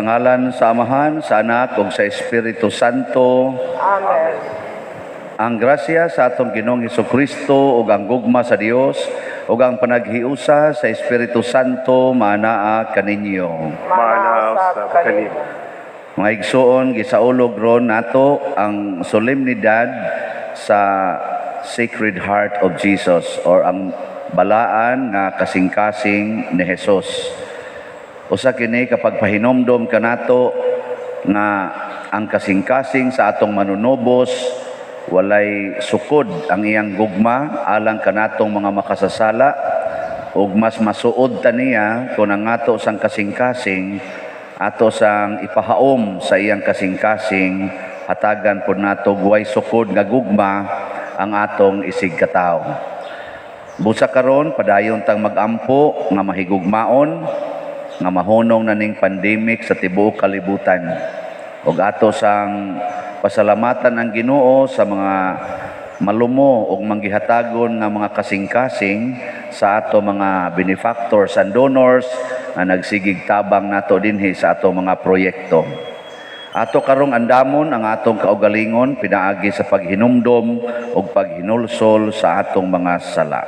ngalan sa Amahan, sa Anak, ug sa Espiritu Santo. Amen. Ang grasya sa atong Ginoong Hesukristo ug ang gugma sa Dios ug ang panaghiusa sa Espiritu Santo maanaa kaninyo. Manaw sa kanimo. Mga igsoon, gisaulog ron nato ang solemnidad sa Sacred Heart of Jesus or ang balaan nga kasing-kasing ni Jesus. Usa kini kapag pahinomdom kanato nga ang kasing-kasing sa atong manunobos walay sukod ang iyang gugma alang kanatong mga makasasala ug mas masuod ta niya kung ang ato sang kasing-kasing ato sang ipahaom sa iyang kasing-kasing hatagan pud nato guway sukod nga gugma ang atong isig katawo. Busa karon padayon tang magampo nga mahigugmaon nga mahunong na ning pandemic sa tibuok kalibutan. Ug ato sang pasalamatan ang Ginoo sa mga malumo ug manggihatagon nga mga kasing-kasing sa ato mga benefactors and donors na nagsigig tabang nato dinhi sa ato mga proyekto. Ato karong andamon ang atong kaugalingon pinaagi sa paghinumdom ug paghinulsol sa atong mga sala.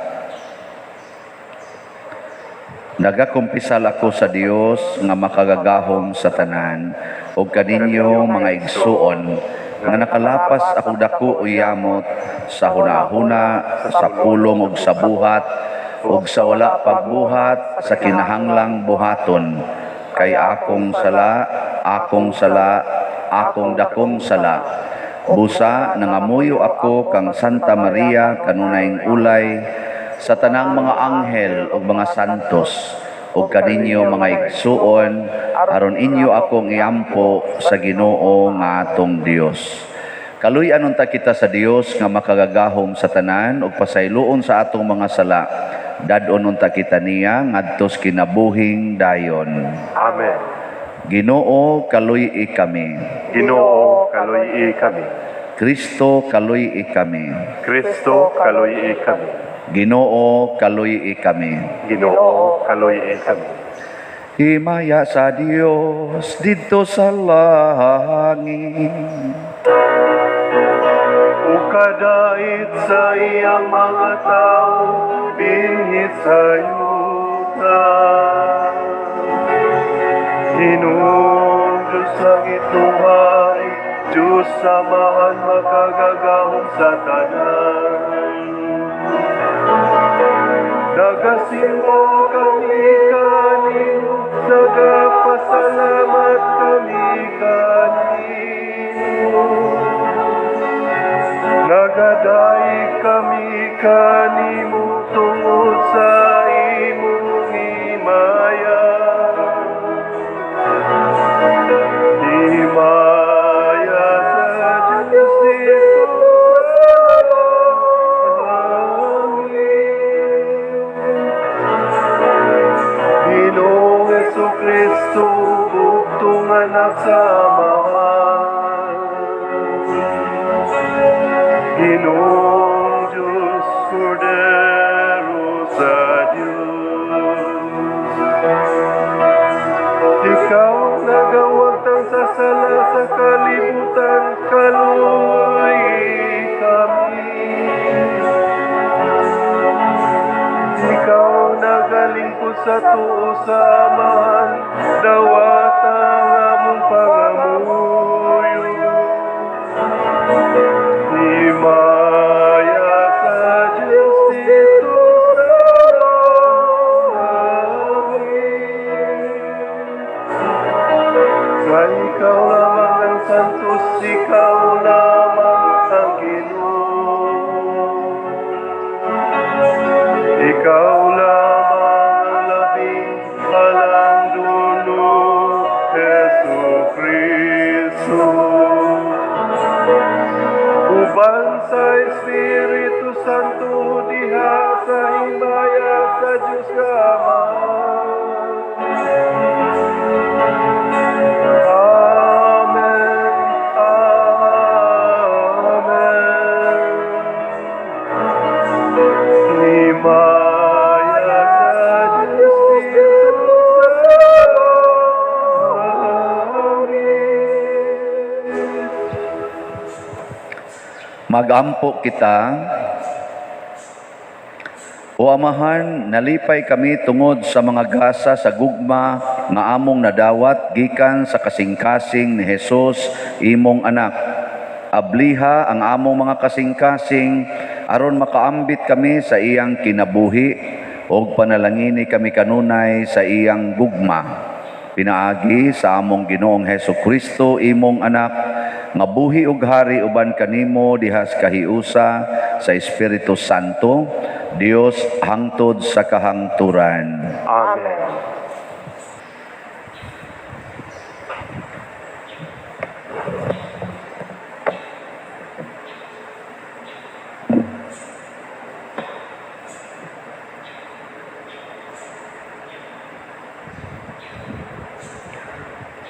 Nagakumpisal ako sa Dios nga makagagahom sa tanan ug kaninyo mga igsuon nga nakalapas ako dako uyamot sa hunahuna, sa pulong ug sa buhat ug sa wala pagbuhat sa kinahanglang buhaton kay akong sala, akong dakong sala. Busa nangamuyo ako kang Santa Maria kanunayng ulay sa tanang mga anghel ug mga santos ug kaninyo mga igsuon aron inyo akong iampo sa Ginoo nga atong Dios. Kaluy-an unta kita sa Dios nga makagagahom sa tanan ug pasayloon sa atong mga sala. Dadon unta kita niya ngadtos kinabuhing dayon. Amen. Ginoo kaluy-i kami. Ginoo, kaluy-i kami. Kristo kaluy-i kami. Kristo, kaluy-i kami. Ginoo kaluy-i kami. Ginoo, kaluy-i kami. Himaya sa Dios dito sa langit. Ukadait sa iyang mga tao, bingit sa yuta. Ginoong Diyos langit luhay, Diyos samahan makagagahom sa tanan. Nagasimbo kami kanino, nagapasalamat kami kanino. Nagadaig kami kanimo tungod sa imong himaya. Himaya sa Diyos dito sa langit. Ginoong Jesucristo, bugtong anak sa Amahan. Ginoong Diyos, Kordero sa Diyos. Ikaw nagawagtang sa sala sa kalibutan, kaluy kami. Ikaw nagalingkod sa tuo sa Amahan, dawata ang among pangamuyo. Himaya sa Diyos dito sa langit. Sa ikaw lamang ang santos, ikaw lamang ang Ginoo. Ikaw lamang ang labing alang dulo, Jesucristo. Uban sa Espiritu Santo, diha sa himaya sa Diyos ka Ama. Amen. Amen. Himaya sa Diyos dito sa langit. Magampo kita. O Amahan, nalipay kami tungod sa mga gasa sa gugma nga among nadawat gikan sa kasing-kasing ni Jesus, imong anak. Abliha ang among mga kasing-kasing aron makaambit kami sa iyang kinabuhi o panalangini kami kanunay sa iyang gugma. Pinaagi sa among Ginoong Hesukristo, imong anak, nga buhi ug hari uban kanimo dihas kahiusa sa Espiritu Santo, Dios hangtod sa kahangturan. Amen.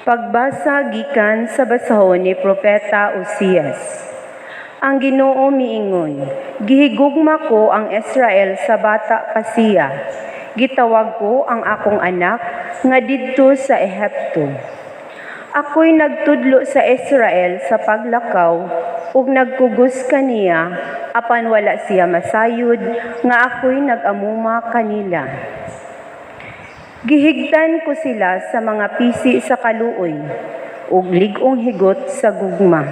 Pagbasa gikan sa basahon ni Propeta Osias. Ang Ginoo miingon, gihigugma ko ang Israel sa bata pa siya. Gitawag ko ang akong anak nga didto sa Ehipto. Ako'y nagtudlo sa Israel sa paglakaw ug nagkugos kaniya apan wala siya masayod nga ako'y nagamuma kanila. Gihigtan ko sila sa mga pisi sa kaluoy, ug ligong higot sa gugma.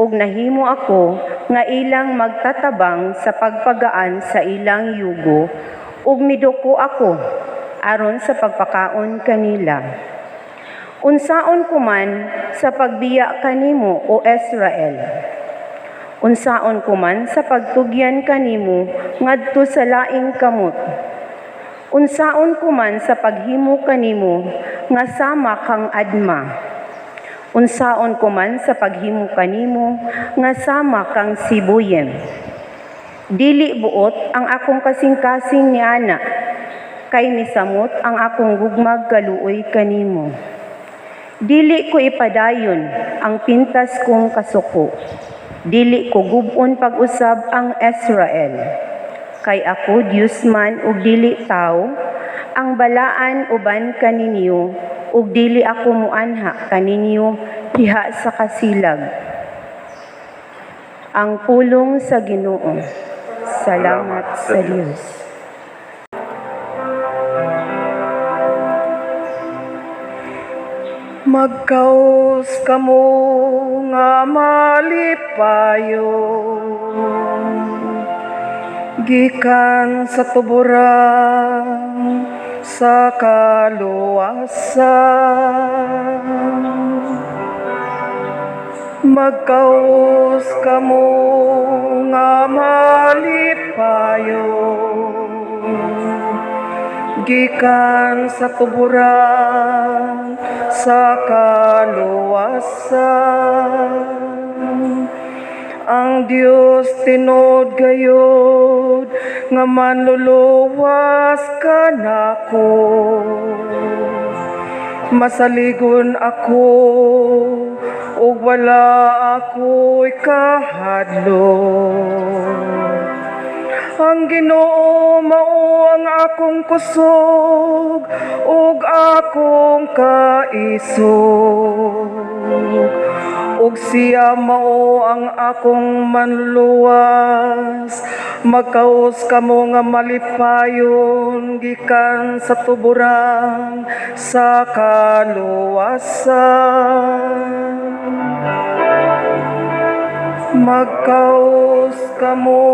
Ug nahimo ako nga ilang magtatabang sa pagpagaan sa ilang yugo, ug miduko ako aron sa pagpakaon kanila. Unsaon kuman sa pagbiya kanimo, O Israel? Unsaon kuman sa pagtugyan kanimo ngadto sa laing kamot? Unsaon kuman sa paghimo kanimo nga sama kang adma. Unsaon kuman sa paghimo kanimo nga sama kang sibuyem. Dili buot ang akong kasing-kasing ni ana, kay misamot ang akong gugmag kaluoy kanimo. Dili ko ipadayon ang pintas kong kasuko. Dili ko gubon pag-usab ang Israel. Kay ako Dios man ug dili tao, ang balaan uban kaninyo ug dili ako muanha kaninyo diha sa kasilag. Ang pulong sa Ginoo. Salamat sa Dios. Magkaos kamo nga malipayon gikan sa tuburan sa kaluwasan. Magkaos kamo nga malipayon gikan sa tuburan sa kaluwasan. Ang Dios tinod gayud nga manluluwas kanako. Masaligon ako ug wala ako'y kahadlok. Ang Ginoo mao ang akong kusog ug akong kaisog. Ug siya mao ang akong manluluwas. Magkaos kamo nga malipayon gikan sa tuburan sa kaluwasan. Magkaos kamo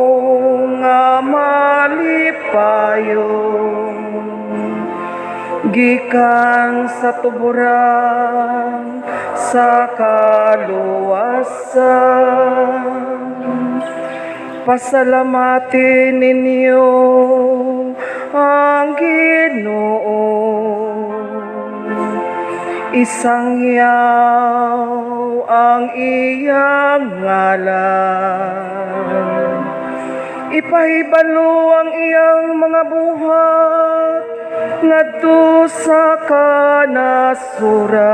nga malipayon gikan sa tuburan sa kaluwasan. Pasalamatin ninyo ang Ginoo. Isangyaw ang iyang ngalan. Ipahibalo ang iyang mga buhat ngadto sa kanasuran.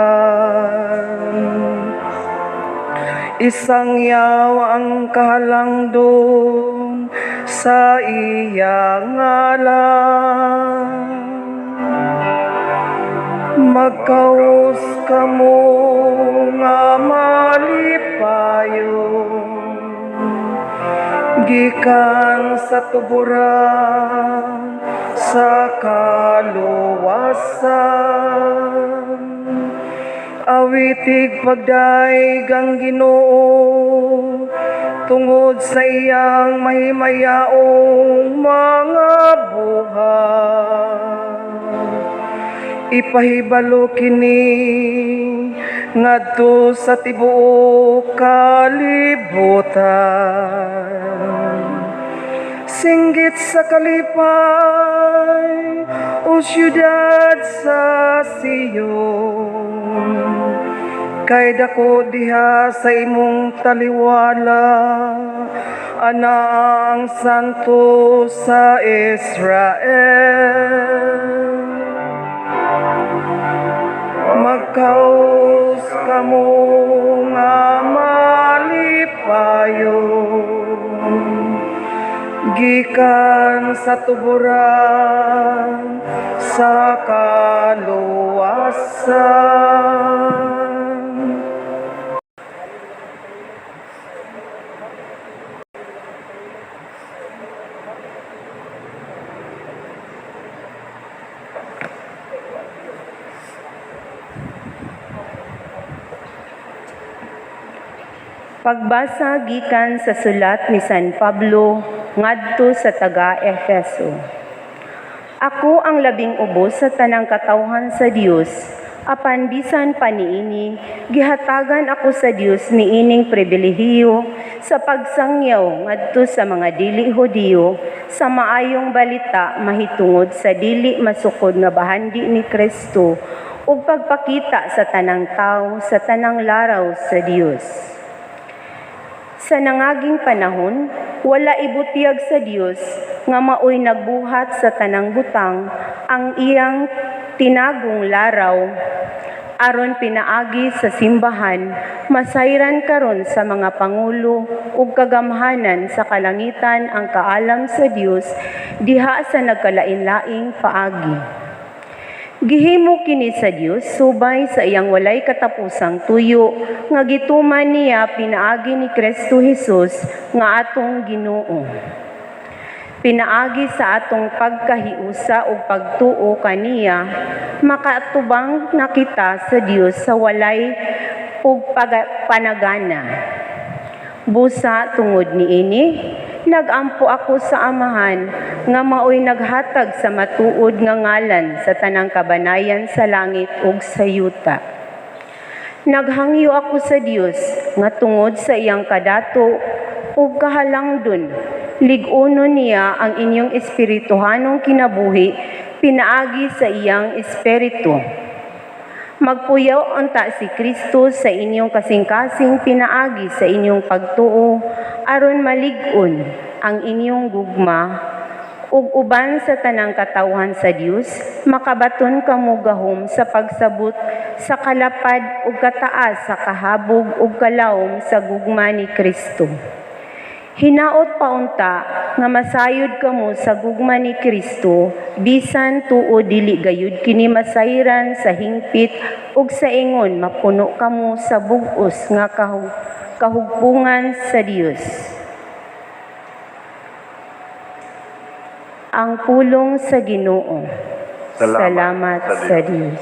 Isangyaw ang kahalangdon sa iyang ngalan. Magkaos kamo nga malipayon gikan sa tuburan sa kaluwasan. Awitig pagdaig ang Ginoo tungod sa iyang mahimayaong mga buhat. Ipahibalo kini ngadto sa tibuok kalibutan. Singgit sa kalipay o siyudad sa Siyon, kay dako diha sa imong taliwala, ana ang santo sa Israel. Magkaos kamo nga malipayon, gikan sa tuburan sa kaluwasan. Pagbasa gikan sa sulat ni San Pablo ngadto sa taga-Efeso. Ako ang labing ubos sa tanang katawhan sa Dios, apan bisan pa niini, gihatagan ako sa Dios niining pribilehiyo sa pagsangyaw ngadto sa mga dili Hudiyo sa maayong balita mahitungod sa dili masukod nga bahandi ni Kristo ug pagpakita sa tanang tawo sa tanang laraw sa Dios. Sa nangaging panahon, wala ibutiyag sa Dios nga maoy nagbuhat sa tanang butang ang iyang tinagong laraw aron pinaagi sa simbahan, masayran karon sa mga pangulo ug kagamhanan sa kalangitan ang kaalam sa Dios diha sa nagkalain-laing paagi. Gihimo kini sa Dios subay sa iyang walay katapusang tuyo nga gituman niya pinaagi ni Kristo Jesus nga atong Ginoo. Pinaagi sa atong pagkahiusa ug pagtuo kaniya, makaatubang na kita sa Dios sa walay ug panagana. Busa tungod niini, nagampo ako sa Amahan nga maoy naghatag sa matuod nga ngalan sa tanang kabanayan sa langit ug sa yuta. Naghangyo ako sa Dios nga tungod sa iyang kadato ug kahalangdon, lig-unon niya ang inyong espirituhanong kinabuhi pinaagi sa iyang espiritu. Magpuyaw unta si Kristo sa inyong kasing-kasing pinaagi sa inyong pagtuo aron malig-on ang inyong gugma ug uban sa tanang katawhan sa Dios makabaton kamo gahom sa pagsabot sa kalapad ug kataas sa kahabog ug kalawom sa gugma ni Kristo. Hinaot pa unta nga masayod kamo sa gugma ni Kristo bisan tuo dili gayud kini masayran sa hingpit ug sa ingon mapuno kamo sa bug-os nga kahugpungan sa Dios. Ang pulong sa Ginoo. Salamat sa Dios.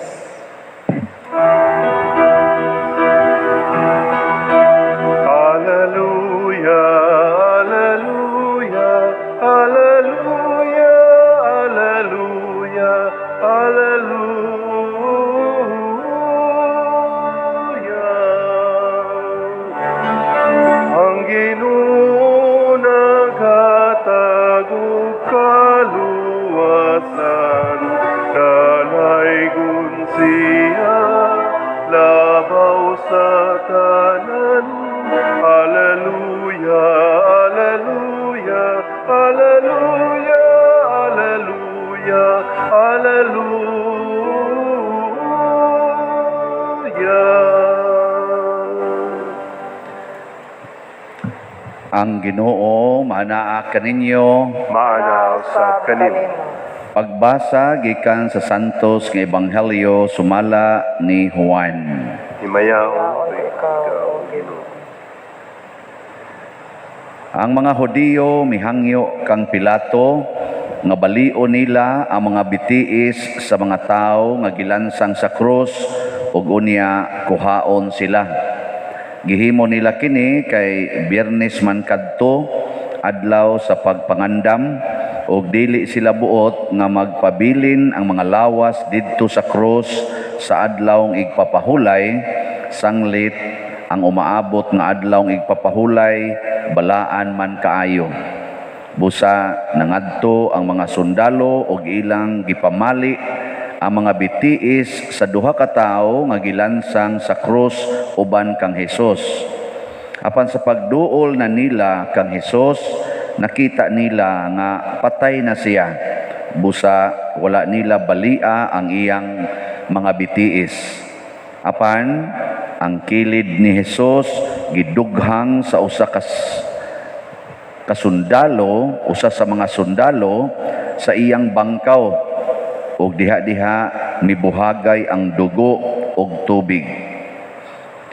Ang Ginoo manaa kaninyo. Maanaw sa kanimo. Pagbasa gikan sa Santos nga Ebanghelyo sumala ni Juan. Himayaw ikaw, Ginoo. Ang mga Hudiyo mihangyo kang Pilato nga balion nila ang mga bitiis sa mga tao nga gilansang sa krus ug unya kuhaon sila. Gihimo nila kini kay Biyernes man kadto adlaw sa pagpangandam ug dili sila buot nga magpabilin ang mga lawas didto sa krus sa adlawng igpapahulay sanglit ang umaabot nga adlawng igpapahulay balaan man kaayo. Busa nangadto ang mga sundalo ug ilang gipamali ang mga bitiis sa duha ka tawo nga gilansang sa krus uban kang Hesus. Apan sa pagduol na nila kang Hesus, nakita nila nga patay na siya. Busa wala nila balia ang iyang mga bitiis. Apan ang kilid ni Hesus gidughang sa usa sa mga sundalo sa iyang bangkaw ug diha-diha mibuhagay ang dugo ug tubig.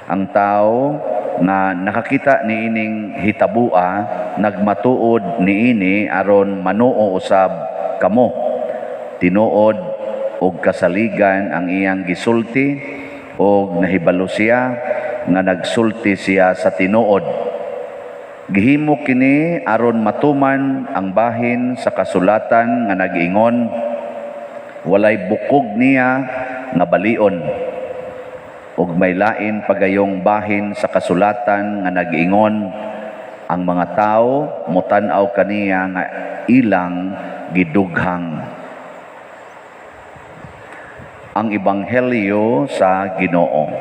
Ang tao na nakakita niining hitabua nagmatuod niini aron manuo usab kamo. Tinuod ug kasaligan ang iyang gisulti ug nahibalo siya nga nagsulti siya sa tinuod. Gihimo kini aron matuman ang bahin sa kasulatan nga nag-ingon, walay bukog niya nga balion. Ug may lain pagayong bahin sa kasulatan nga nag-ingon, ang mga tao mutan-aw kaniya nga ilang gidughang. Ang Ebanghelyo sa Ginoo.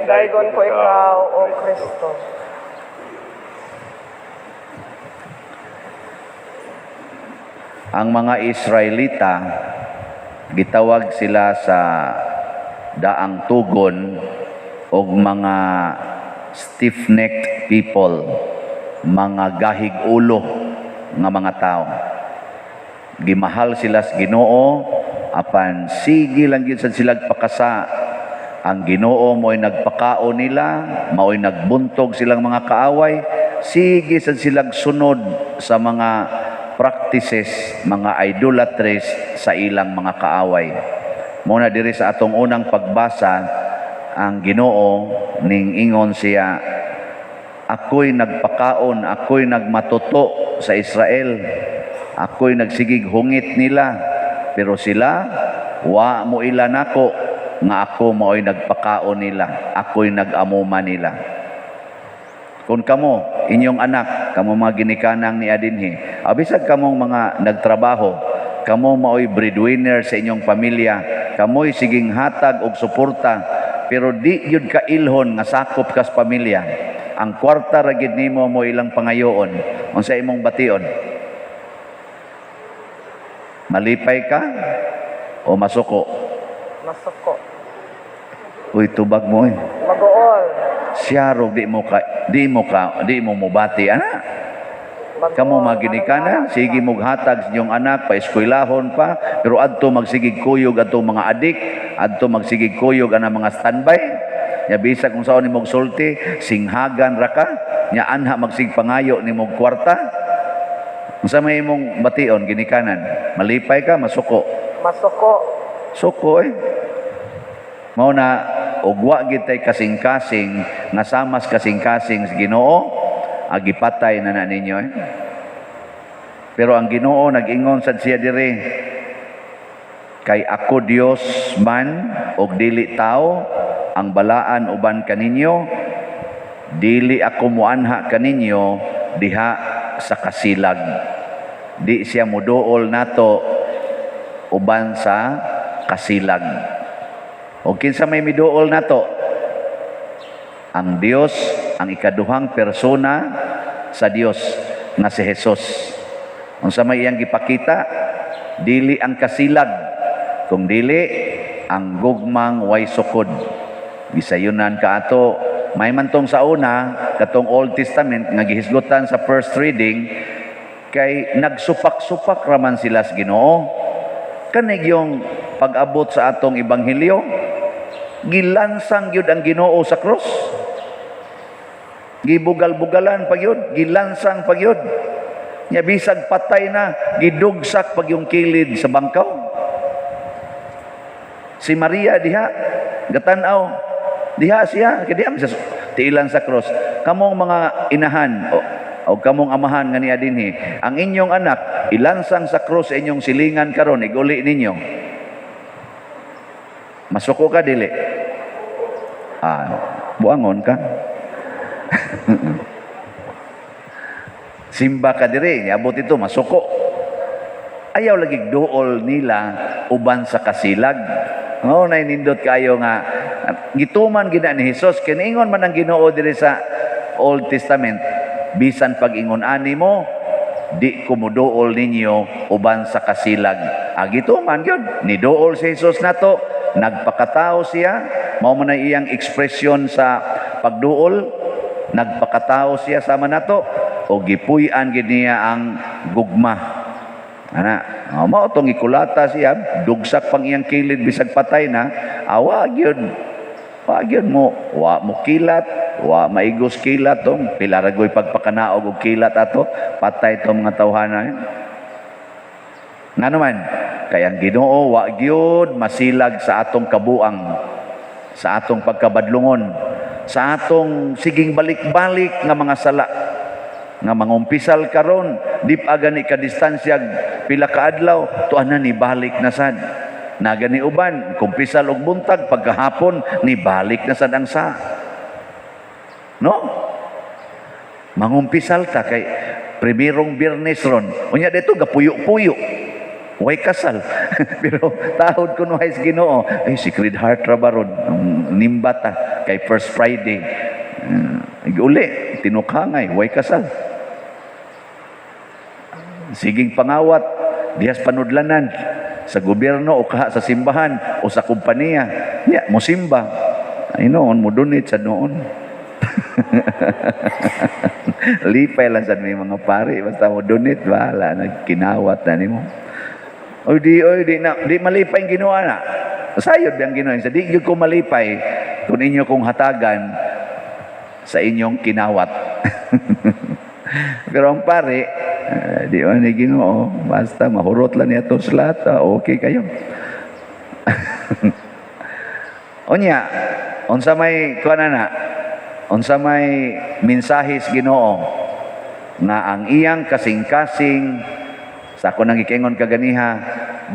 Daygon ko ikaw, O Kristo. Ang mga Israelita, gitawag sila sa daang tugon o mga stiff-necked people, mga gahig ulo nga mga tao. Gimahal sila sa Ginoo, apan sige lang yun sa silag pakasa. Ang Ginoo mo'y nagpakao nila, mao'y nagbuntog silang mga kaaway, sige sa silag sunod sa mga practices, mga idolatries sa ilang mga kaaway. Muna diri sa atong unang pagbasa, ang Ginoo ning ingon siya, ako'y nagpakaon, ako'y nagmatuto sa Israel, ako'y nagsigig hungit nila, pero sila, wa mo ilan ako, nga ako mo'y nagpakaon nila, ako'y nag-amuma nila. Kung kamo, inyong anak, kamo mga ginikanang ni adinhi, abisag kamong mga nagtrabaho, kamo mao'y breadwinner sa inyong pamilya, kamo'y siging hatag og suporta, pero di yun ka ilhon nga sakop kas pamilya. Ang kwarta ra gid nimo mo ilang pangayoon, unsa imong bation? Malipay ka o masuko? Masuko. Uy, tubag mo eh. Magool. Siyaro, di mo mubati, ana. Kamo maginikana, sige mo hatag sa inyong anak, pa-eskwelahon pa, pero adto magsigig kuyog adto mga adik, adto magsigig kuyog ana mga standby. Nya bisa kung saan ni mog sulti, singhagan ra ka, nya anha magsig pangayo ni mog kwarta. Unsa may imong bation ginikanan? Malipay ka, masuko. Masuko. Suko eh. Mao na ugwa gid tay kasing-kasing nasamas kasing-kasing sa Ginoo agipatay na ninyo eh. Pero ang Ginoo nag-ingon sad siya diri, kay ako Dios man og dili tao, ang balaan uban kaninyo, dili ako muanha kaninyo diha sa kasilag. Di siya muduol nato uban sa kasilag. O kinsa may miduol nato? Ang Dios, ang ikaduhang persona sa Dios na si Jesus. Unsa may iyang gipakita? Dili ang kasilag, kung dili ang gugmang way sukod. Gisayunan ka ato, may mantong sa una, katong Old Testament, nga gihisgutan sa first reading, kay nagsupak-supak raman sila sa Ginoo. Kanig yung pag-abot sa atong Ebanghelyo, gilansang yun ang Ginoo sa krus. Gibugal-bugalan pag yun, gilansang pag yun. Nya bisag patay na, gidugsak pag yung kilid sa bangkaw. Si Maria diha, gatanaw, diha siya, kaya diha sa tiilan sa cross. Kamong mga inahan, o kamong amahan nga niya dinhi, ang inyong anak, ilansang sa cross inyong silingan karon, iguli ninyo. Masuko ka, dili? Buangon ka. Simba ka diri, abot ito, masuko. Ayaw lagi duol nila uban sa kasilag. Nainindot kayo nga gituman gina ni Hesus, kiniingon man ang Ginoo diri sa Old Testament, bisan pag-ingon ani mo, di kumuduol ninyo uban sa kasilag. Gituman gyud ni duol si Hesus nato, nagpakatao siya, mao man ang iyang ekspresyon sa pagduol, nagpakatao siya sama nato, o gipuy-an gid niya ang gugma. Mao tong ikulata siya, dugsak pang iyang kilid bisag patay na, wa gyud mo, wa mo kilat, wa maigos kilat tong pilaragoy pagpakanaog og kilat ato, patay tong mga tawhana. Nga naman, kaya ang Ginoo wa gyud masilag sa atong kabuang, sa atong pagkabadlungon, sa atong siging balik-balik nga mga sala, nga mangumpisal karon, di pa gani ka distansya pila ka adlaw, tuanan ni balik na sad. Na gani uban, kumpisal og buntag, pagkahapon ni balik na sad ang sa. No? Mangumpisal ta kay primerong Biyernes ron. Unya dito gapuyo-puyo. Way kasal. Pero tahod kuno hay Ginoo, Sacred Heart ra ba ron, nimbata kay First Friday. Uli, tinukangay, way kasal. Siging pangawat, dihas panudlanan sa gobyerno o kaha sa simbahan o sa kumpanya. Ya, mo simba. Ay noon, mo donate sa noon. Lipay lang sa may mga pari, basta mo donate, wala, nagkinawat na nimo. Di malipay ang ginawa na. Sayod ang ginawa. Sa di ko malipay, kung inyo kong hatagan sa inyong kinawat. Pero ang pare, di man ni Ginoo, basta mahurot lang niya itong slat, okay kayo. Unya, unsa may unsa may mensahis Ginoo nga ang iyang kasing-kasing sa ako nang ikingon kaganiha,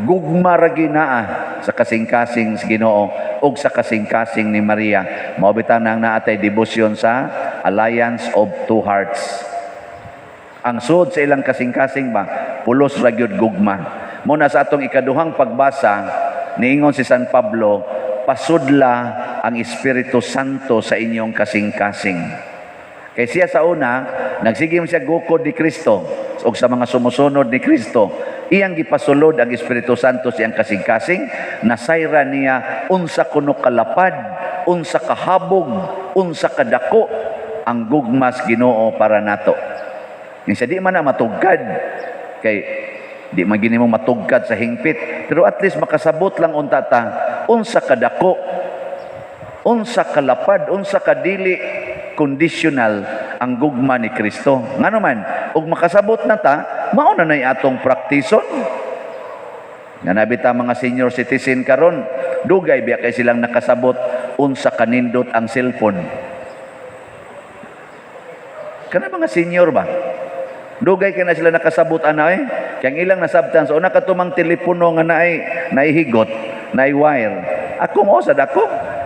gugma ra ginaa sa kasing-kasing sa Ginoo ug sa kasing-kasing ni Maria. Mao bitan nang naatay debosyon sa Alliance of Two Hearts. Ang sud sa ilang kasing-kasing ba, pulos ra gyud gugma. Muna sa atong ikaduhang pagbasa, niingon si San Pablo, pasudla ang Espiritu Santo sa inyong kasing-kasing. Kay siya sa una, nagsigim siya gukod ni Kristo o sa mga sumusunod ni Kristo. Iyang gipasulod ang Espiritu Santo sa iyang kasing-kasing, nasayra niya unsa kuno kalapad, unsa kahabog, unsa kadako ang gugmas Ginoo para nato. Minsan di man na matugkad, kay di man gini mo matugkad sa hingpit, pero at least makasabot lang untata, unsa kadako, unsa kalapad, unsa kadili, conditional ang gugma ni Kristo. Nga naman, ug makasabot na ta, mauna na atong praktison. Nga nabita mga senior citizen karon, dugay biya kay silang nakasabot unsa kanindot ang cellphone. Kana mga senior ba? Dugay ka na sila nakasabot ana kaya ilang nasabtan so una katumang telepono nga naihigot, wire. Ako mo sad ako.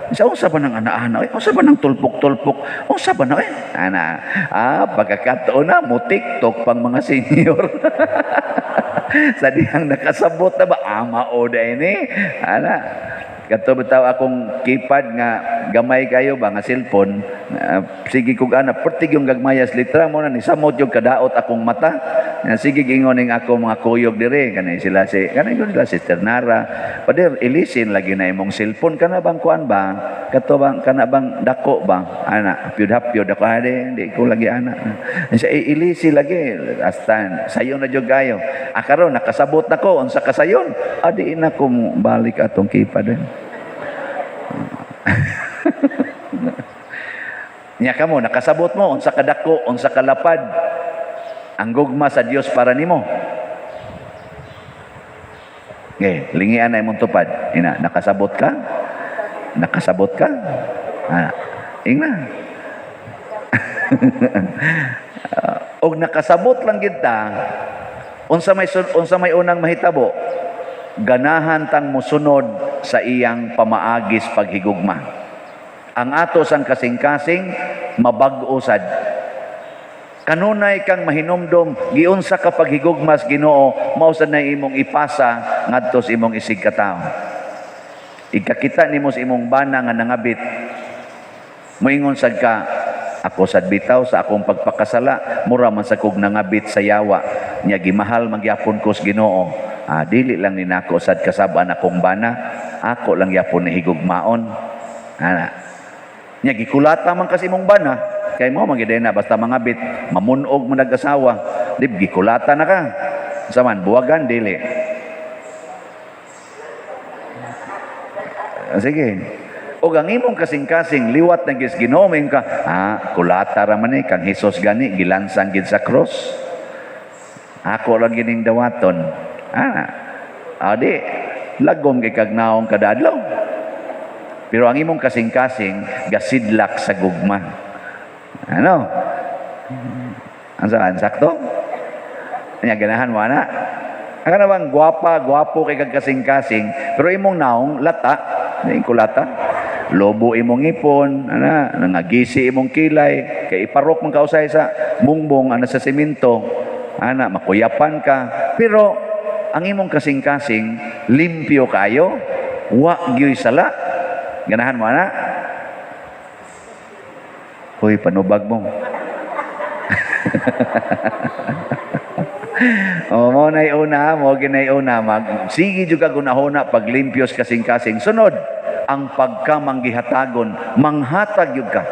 Unsa ba nang ana-ana? Unsa ba nang tulpok-tulpok? Unsa ba na ana? Pagkakataon na mo TikTok pang mga senior. Sa dihang nakasabot na ba mao day ni. Ana. Kato bitaw akong keypad nga gamay kayo ba nga cellphone, sige kog ana pertig yung gagmayas litra mo na ni samot yung kadaot akong mata. Sige gingon ning ako mga kuyog dire kanay sila Sister Nara. Pader ilisin lagi na imong cellphone kana bang kuan ba? Kato bang kana bang dako ba? Ana pyud ako di ko lagi ana. Sa ilisi lagi astan sayon na jud kayo. Karon nakasabot nako unsa kasayon? Di na ko balik atong keypad. Nya kamo nakasabot mo unsa kadako, unsa kalapad ang gugma sa Dios para nimo. Lingian na imong tupad. Ina, nakasabot ka? Nakasabot ka? Ingna. Og nakasabot lang gid ta, unsa may unang mahitabo, ganahan tang mosunod sa iyang pamaagis paghigugma. Ang ato sang kasing-kasing mabag-o sad. Kanunay kang mahinumdom giunsa ka paghigugmas Ginoo, mao sad na imong ipasa ngadto sa imong isig ka tawo. Ikakita nimo sa imong bana nga nangabit, moingon sad ka, ako sad bitaw sa akong pagpakasala, mura man sa kog nangabit sa yawa, nya gimahal magyapon ko sa Ginoo. Dili lang ni nako sad kasaban akong bana, ako lang yapon ni higugmaon. Nya gikulata man kasi imong bana, kay mo magiday na basta mangabit, mamunog mo nag-asawa, di gikulata na ka. Saman buwagan dili. Sige. O ang imong kasing-kasing liwat na gis Ginoo ka, kulata ra man kang Hesus gani gilansang gid sa cross. Ako lang gining dawaton. Di lagom kay kag naong kada adlaw. Pero ang imong kasing-kasing gasidlak sa gugma. Ano? Ansaan sakto? Nya ganahan mo ana. Ang bang gwapo kay kag kasing-kasing, pero imong naong lata, ning kulata. Lobo imong ipon, nangagisi imong kilay, kay iparok man kausay sa bungbong sa semento, makuyapan ka. Pero ang imong kasing-kasing limpyo kayo, wa gyoy sala. Ganahan mo ana? Hoy, panubag mo. Mo nay una, mo ginay una, sige juga gunahona paglimpyos kasing-kasing. Sunod, ang pagkamanggihatagon, manghatag yun ka.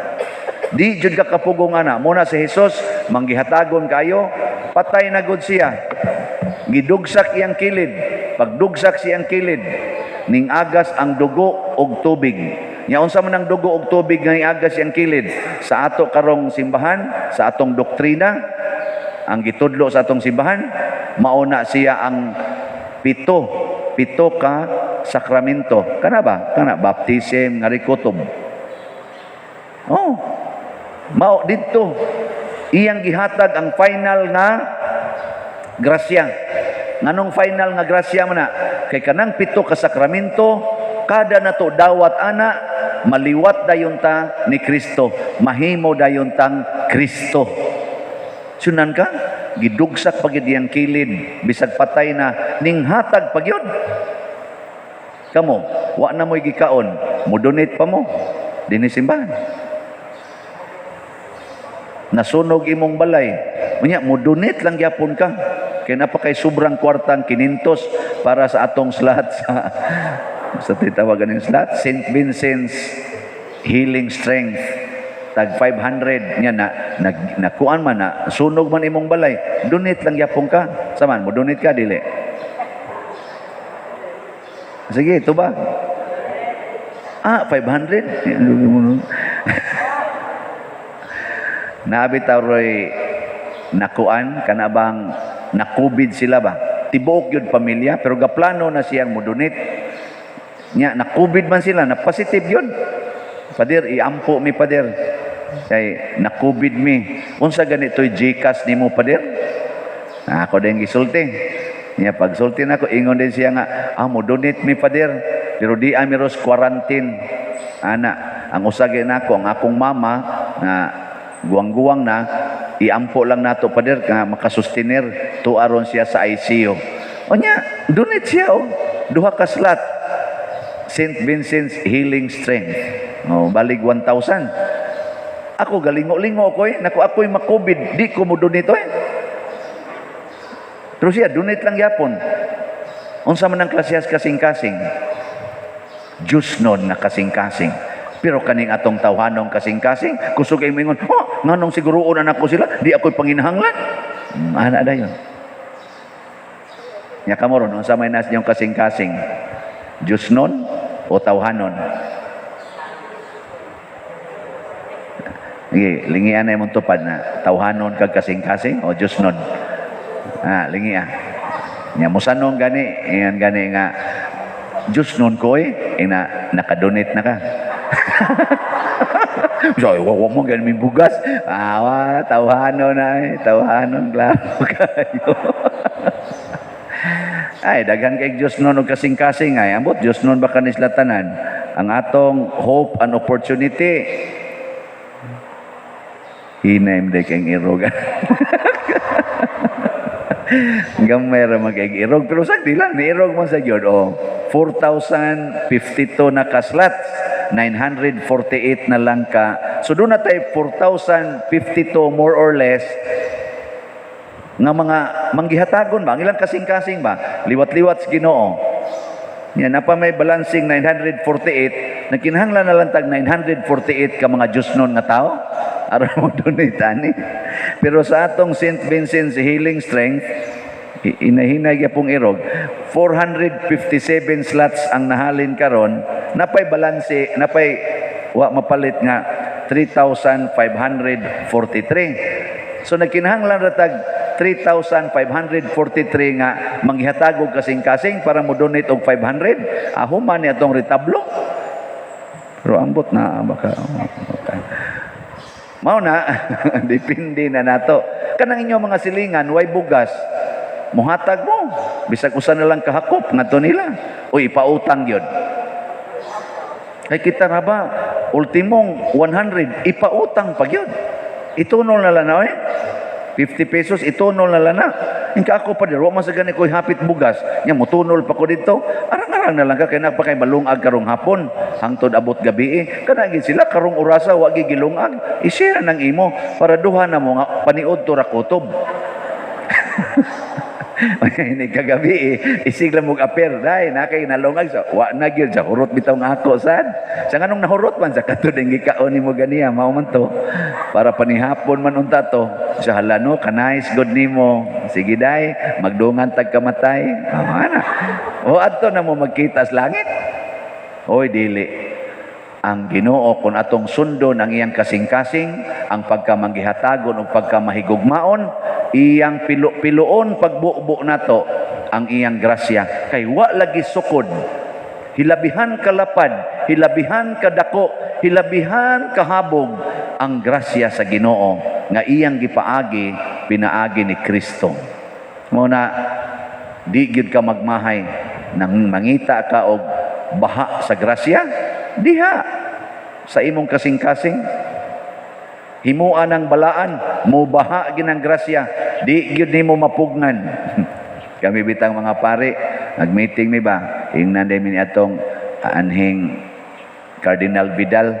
Di jud ka kapugong ana. Muna si Jesus, manggihatagon kayo, patay na gud siya. Gidugsak iyang kilid. Pagdugsak siyang kilid, ning agas ang dugo og tubig. Nya unsa man ang dugo og tubig nga iagas siyang kilid? Sa ato karong simbahan, sa atong doktrina, ang gitudlo sa atong simbahan, mauna siya ang pito ka sakramento. Kana ba? Kana baptism, nga rikutob. Mao dito iyang gihatag ang final nga grasya. Nganong final nga grasya man na? Kay kanang pito ka sakramento, kada nato dawat ana, maliwat dayon ta ni Kristo, mahimo dayon tang Kristo. Sunan ka, gidugsak pagid iyang kilid, bisag patay na, ning hatag pagyod. Kamo, wa na mo'y gikaon, mo-donate pa mo, dinhi simbahan. Nasunog imong balay, unya mo-donate lang gyapon ka. Kaya napakay sobrang kwartang kinintos para sa atong slot sa titawagan ng slot, St. Vincent's Healing Strength. Tag 500 nya nakuan man na sunog man imong balay, donate lang yapon ka. Saman mo donate ka dili. Sige, ito ba? 500? Nabitaw roy nakuan kanabang nakubid sila ba? Tibuok yun pamilya, pero gaplano na siyang modonate. Nya, nakubid man sila, na-positive yun. Pader, iampo mi pader. Kay, nakubid mi. Unsa ganito'y Gcash ni mo pader? Ako din gisulti. Nya, pag sulti na ako, ingon din siya nga, modonate mi pader. Pero di amiros quarantine. Ang usagin na ako, ang akong mama, na guwang-guwang na, iampo lang nato pader nga makasustenir tuaron siya sa ICU. Onya, donate siya duha ka slot. St. Vincent's Healing Strength. Balig 1,000. Ako galingo-lingo ko naku ako'y makubid, di ko mo donate Pero siya donate lang yapon. Unsa man ang klasyas kasing-kasing? Diyos nun na kasing-kasing. Pero kaning atong tawhanong kasing-kasing, kusog ay mingon, nganong siguroon anak ko sila, di ako'y panginahanglan. Ana da yun. Nya kamoron, unsa may nas niyong kasing-kasing? Diyos nun o tawhanon? Sige, lingian na imong tupad na tawhanon kag kasing-kasing o Diyos nun. Lingi Nya musanong gani, iyan gani nga Diyos nun ko nakadonate na ka. So, wag mo gani may bugas. Tawhanon tawhanon klaro kayo. Ay, daghan kay Diyos nun o kasing-kasing ay. Ambot, Diyos nun baka nislatanan. Ang atong hope and opportunity. Hinaim de kayong irog. Gamay ra magkayong irog. Pero sakti lang, ni-irog mo sa Diyod. 4,052 na kaslat. 948 na lang ka. So doon na tayo 4,052 more or less nga mga manggihatagon ba? Ang ilang kasing-kasing ba? Liwat-liwat sa Ginoo. Yan, na pa may balancing 948, nakinahanglan na lang tag 948 ka mga Diyos nun nga tao. Aron mo donate ani. Pero sa atong St. Vincent's Healing Strength, inahinay ya pong irog, 457 slots ang nahalin karon, napay balanse, napay mapalit nga 3,543. So nagkinahanglan ratag 3,543 nga manghihatagog kasing-kasing para mo donate og 500. Human ni atong retablo. Pero ambot na baka mao na depende na nato. Kanang inyo mga silingan way bugas. Muhatag mo. Bisag usa na lang kahakop ngadto nila. O ipautang gyud. Kay kita ra ba ultimong 100 ipautang pa gyud. Itunol na lang na 50 pesos itunol na lang na. Ingka ako pa diro man sa gani koy hapit bugas. Nya mutunol pa ko dito. Arang-arang na lang ka kay napakay malungag karong hapon hangtod abot gabi. Kana gid sila karong orasa wa gi gilungag. I-share nang imo para duha na mo nga paniud to ra kutob. Ini kagabi isig lang mong aper dai na kay nalungag sa wa na gyud sa hurot bitaw nga ako sad sa nganong nahurot man sa katod ang gikaon nimo ganiya mao man to para panihapon man unta to sa halano kanais god nimo sige dai magdungan tag kamatay ana o adto na mo magkita sa langit oy dili ang Ginoo kun atong sundon ang iyang kasing-kasing ang pagkamanggihatagon ug pagkamahigugmaon iyang piluon pagbubo nato ang iyang grasya kay wa lagi sukod hilabihan kalapad hilabihan kadako hilabihan kahabog ang grasya sa Ginoo nga iyang gipaagi pinaagi ni Kristo mo na di gyud ka magmahay nang mangita ka og baha sa grasya diha sa imong kasing-kasing himuan ang balaan mo baha ginang grasya di gyud nimo mapugnan. Kami bitang mga pare nag-meeting mi ba ingnan mi atong anhing Cardinal Vidal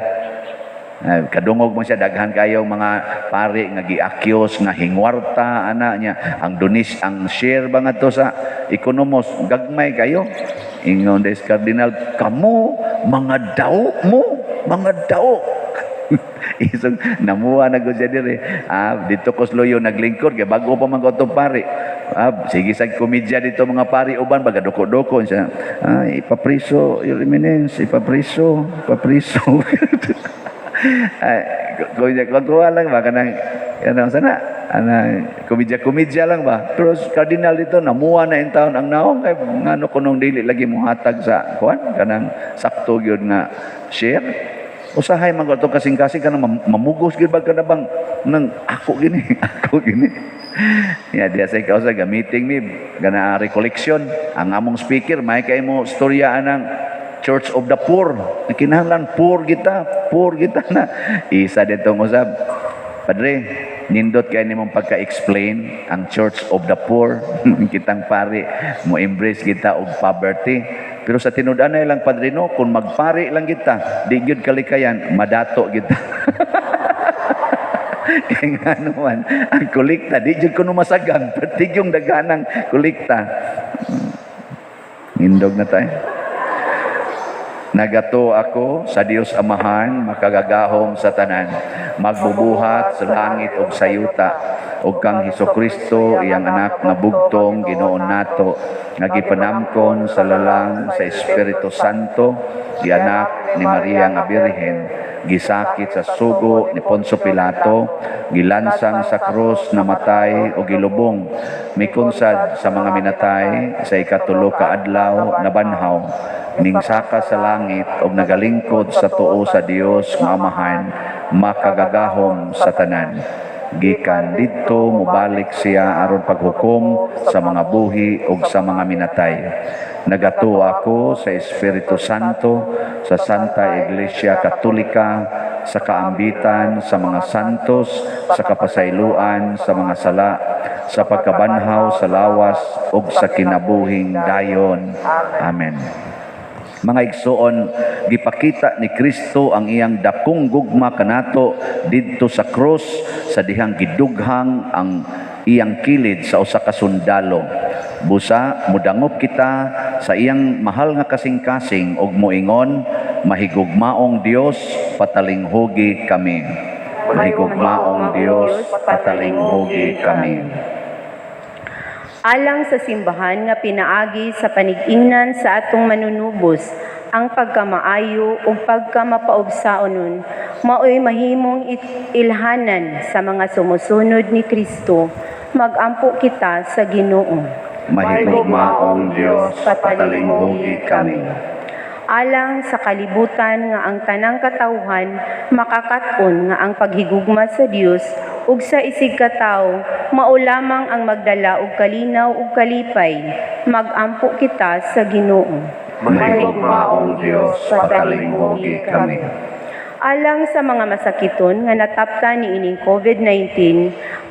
kadungog mo siya daghan kayo mga pare nga gi-accuse nga hingwarta ana niya ang ang share ba nga to sa ekonomos gagmay kayo ingon des Cardinal kamo mga daw isang namuha na ko siya dire dito ko sloyo naglingkod kay bago pa man ko itong pare sige sa komedya dito mga pare uban baga doko-doko siya ipapriso your eminence ipapriso kuha lang ba kanang sana komedya lang ba pero Cardinal dito namuha na in taon ang naong kay ngano kunong dili lagi mo hatag sa kuan kanang sakto gyud nga share usahay man ko kasing-kasing kanang mamugos gyud ba kada bang nang ako gini ya dia say kausa ga meeting mi gana recollection ang among speaker may kay mo storya anang Church of the Poor kinahanglan poor kita na isa ditong usab padre nindot kay nimong pagka-explain ang Church of the Poor kitang pare mo embrace kita og poverty pero sa tinud-an na lang padrino kung magpari lang kita di gyud kalikayan madato kita kay ngano man ang kolekta di gyud kuno masagang pertig yung daganang kolekta nindog na tayo. Nagato ako sa Dios Amahan, makagagahom sa tanan, magbubuhat sa langit ug sa yuta, ug kang Hesukristo iyang anak nga bugtong Ginoon nato, nga gipanamkon sa lalang sa Espiritu Santo, di anak ni Maria nga Birhen, gisakit sa sugo ni Poncio Pilato, gilansang sa krus na matay o gilubong, mikunsad sa mga minatay sa ikatulo ka adlaw na banhaw, mingsaka sa langit ug nagalingkod sa tuo sa Dios nga Amahan, makagagahom sa tanan. Gikan didto mobalik siya aron paghukom sa mga buhi ug sa mga minatay. Nagatuo ako sa Espiritu Santo, sa Santa Iglesia Katolika, sa kaambitan sa mga santos, sa kapasayloan sa mga sala, sa pagkabanhaw sa lawas ug sa kinabuhing dayon. Amen. Mga igsoon, gipakita ni Kristo ang iyang dakong gugma kanato didto sa krus sa dihang gidughang ang iyang kilid sa usa ka sundalo. Busa mudangop kita sa iyang mahal nga kasing-kasing ug moingon, mahigugmaong Dios, patalinghugi kami. Mahigugmaong Dios, patalinghugi kami. Alang sa simbahan nga pinaagi sa panig-ingnan sa atong manunubos, ang pagkamaayo ug pagkamapaubsaonon, maoy mahimong ilhanan sa mga sumusunod ni Kristo, magampo kita sa Ginoo. Mahigugmaong Dios, patalinghugi kami. Alang sa kalibutan nga ang tanang katawhan makakat-on nga ang paghigugma sa Dios ug sa isig katawo mao lamang ang magdala og kalinaw ug kalipay, magampo kita sa Ginoo. Mahigugmaong Dios, patalinghugi kami. Alang sa mga masakiton nga nataptan ni ining COVID-19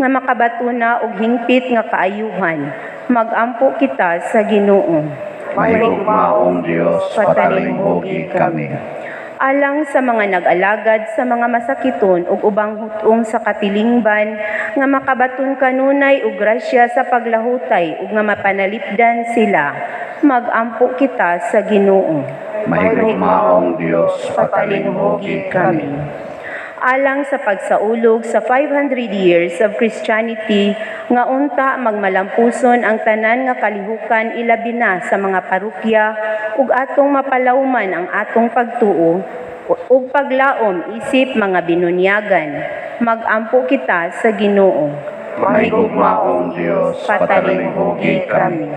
nga makabatuna og hingpit nga kaayuhan, magampo kita sa Ginoo. Mahigugmaong Dios, patalinghugi kami. Alang sa mga nag-alagad sa mga masakiton ug ubang hutong sa katilingban nga makabaton kanunay og grasya sa paglahutay ug nga mapanalipdan sila, magampo kita sa Ginoo. Mahigugmaong Dios, patalinghugi kami. Alang sa pagsaulog sa 500 years of Christianity nga unta magmalampuson ang tanan nga kalihukan ilabi na sa mga parokya ug atong mapalawman ang atong pagtuo ug paglaom isip mga binunyagan, magampo kita sa Ginoo. Mahigugmaong Dios, patalinghugi kami.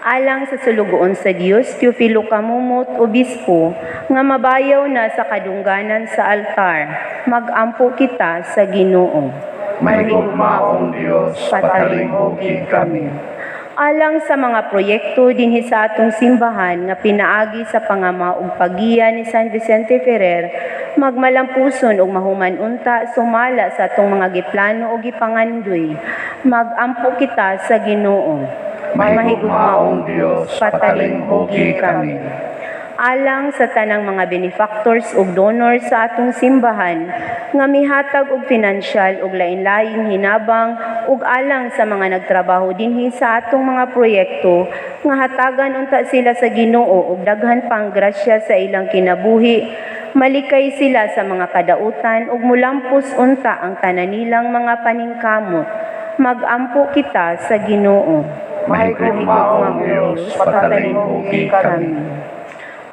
Alang sa sulugoon sa Dios, Teofilo Kamumot, Obispo, nga mabayaw na sa kadungganan sa altar, magampo kita sa Ginoo. Mahigugmaong Dios, patalinghugi kami. Alang sa mga proyekto dinhi sa atong simbahan nga pinaagi sa pangama ug paggiya ni San Vicente Ferrer, magmalampuson ug mahuman unta sumala sa atong mga giplano ug gipangandoy, magampo kita sa Ginoo. Mahigugmaong Dios, patalinghugi kami. Alang sa tanang mga benefactors ug donors sa atong simbahan nga mihatag og pinansyal ug lain-laing hinabang ug alang sa mga nagtrabaho dinhi sa atong mga proyekto nga hatagan unta sila sa Ginoo ug daghan pang grasya sa ilang kinabuhi, malikay sila sa mga kadautan ug mulampos unta ang tanan nilang mga paningkamot, magampo kita sa Ginoo. Mahigugmaong Dios, patalinghugi kami.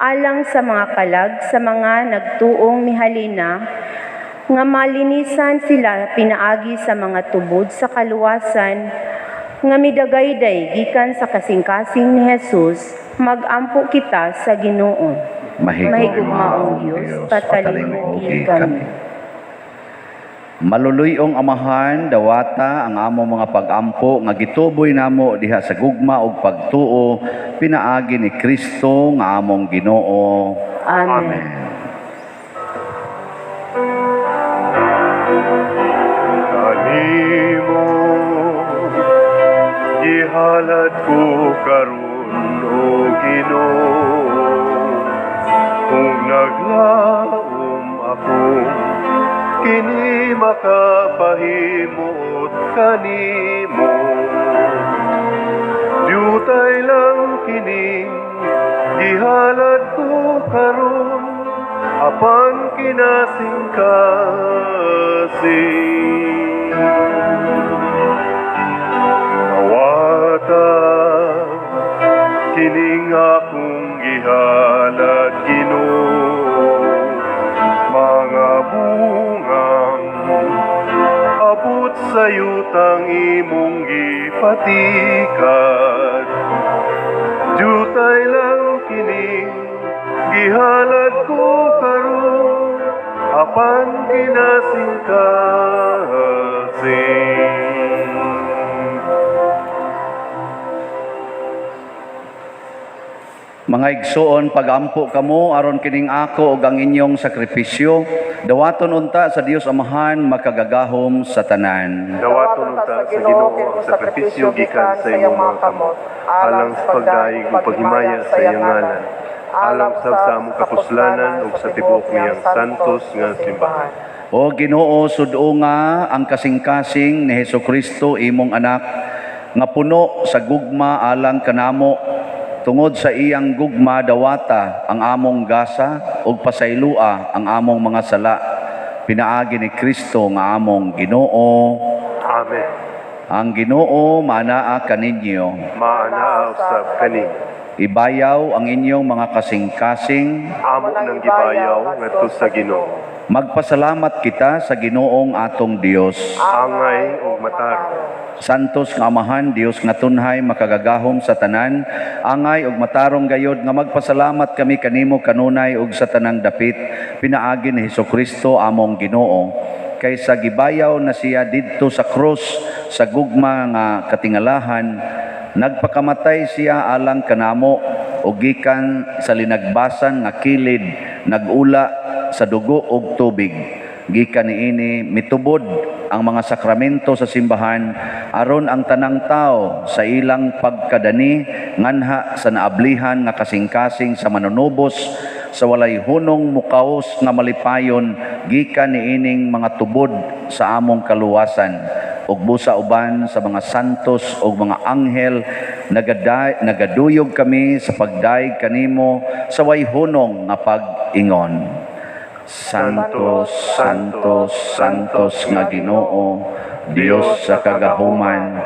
Alang sa mga kalag sa mga nagtuong mihalina, nga malinisan sila pinaagi sa mga tubod sa kaluwasan, nga midagayday gikan sa kasing-kasing ni Jesus, magampo kita sa Ginoo. Mahigugmaong Dios, patalinghugi kami. Maluluyong Amahan, dawata ang among mga pagampo nga gituboy namo diha sa gugma ug pagtuo pinaagi ni Kristo nga among Ginoo. Amen. Kanimo gihalad ko karon o Ginoo, kung naglaom ako kini makapahimot kanimo. Diutay lang kini gihalad ko karon apan kinasing-kasing. Nawata kining akong gihalad Ginoo, sayutang imong gipatikan. Jutay lang kining gihalad ko karon apan kinasingkasing. Mga igsoon, pagampo kamo aron kining ako ug ang inyong sakripisyo, dawaton unta sa Dios Amahan makagagahom sa tanan. Dawaton unta sa Ginoo ang sakripisyo gikan sa imong mga kamot, alang sa pagdaig ug paghimaya sa iyang ngalan, alang sa among kapuslanan ug sa tibuok niyang santos nga simbahan. O Ginoo, sudo nga ang kasing-kasing ni Hesukristo imong anak nga puno sa gugma alang kanamo. Tungod sa iyang gugma dawata ang among gasa ug pasaylua ang among mga sala. Pinaagi ni Kristo nga among Ginoo. Amen. Ang Ginoo maanaa kaninyo. Maanaa usab kani. Ibayaw ang inyong mga kasing-kasing. Amo nang gibayaw ngadto sa Ginoo. Magpasalamat kita sa Ginoong atong Dios. Angay ug matarong. Santos nga Amahan, Dios nga tunhay makagagahom sa tanan, angay ug matarong gayod nga magpasalamat kami kanimo kanunay ug sa tanang dapit pinaagi ni Hesukristo among Ginoo. Kaysa gibayaw na siya didto sa krus sa gugma nga katingalahan, nagpakamatay siya alang kanamo ug gikan sa linagbasan nga kilid nagula sa dugo ug tubig. Gikan niini mitubod ang mga sakramento sa simbahan aron ang tanang tao sa ilang pagkadani nganha sa naablihan nga kasing-kasing sa manunubos sa walay hunong mukaos nga malipayon gikan niining mga tubod sa among kaluwasan ug busa uban sa mga santos ug mga anghel nagaduyog kami sa pagdaig kanimo sa way hunong nga pag-ingon. Santos, Santos, Santos nga Ginoo, Dios sa kagahuman,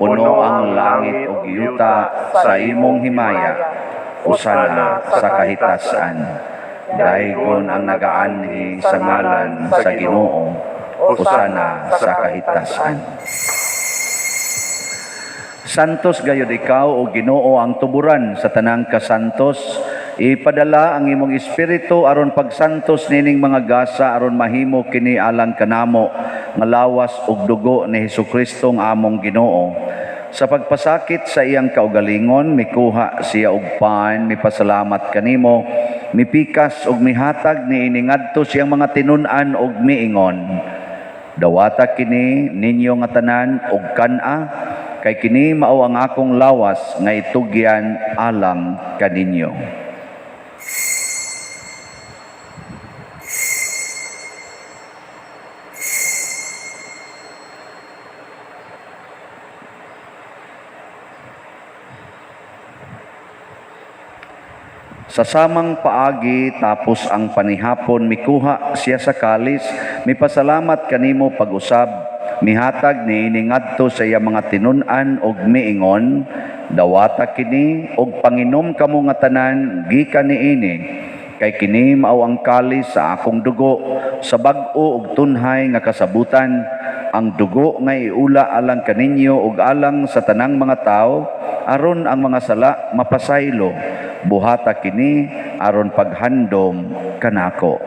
puno ang langit ug yuta sa imong himaya, usana sa kahitasan. Daigon ang nagaanhi sa ngalan sa Ginoo, usana sa kahitasan. Santos gayud ikaw o Ginoo ang tuburan sa tanang kasantos. Ipadala ang imong espiritu aron pagsantos nining mga gasa aron mahimo kini alang kanamo nga lawas ug dugo ni Hesukristo nga among Ginoo. Sa pagpasakit sa iyang kaugalingon, mikuha siya og pan, mipasalamat kanimo, mipikas ug mihatag niini ngadto siyang mga tinun-an ug miingon. Dawata kini ninyo nga tanan ug kan-a, kay kini mao ang akong lawas nga itugyan alang kaninyo. Sa samang paagi tapos ang panihapon mikuha siya sa kalis, mipasalamat kanimo pag-usab, mihatag niini ngadto sa iya mga tinun-an ug miingon, dawata kini ug panginom kamo nga tanan gikan niini, kay kini mao ang kalis sa akong dugo sa bag-o ug tunhay nga kasabutan, ang dugo nga iula alang kaninyo ug alang sa tanang mga tao aron ang mga sala mapasaylo. Buhata kini aron paghandom kanako.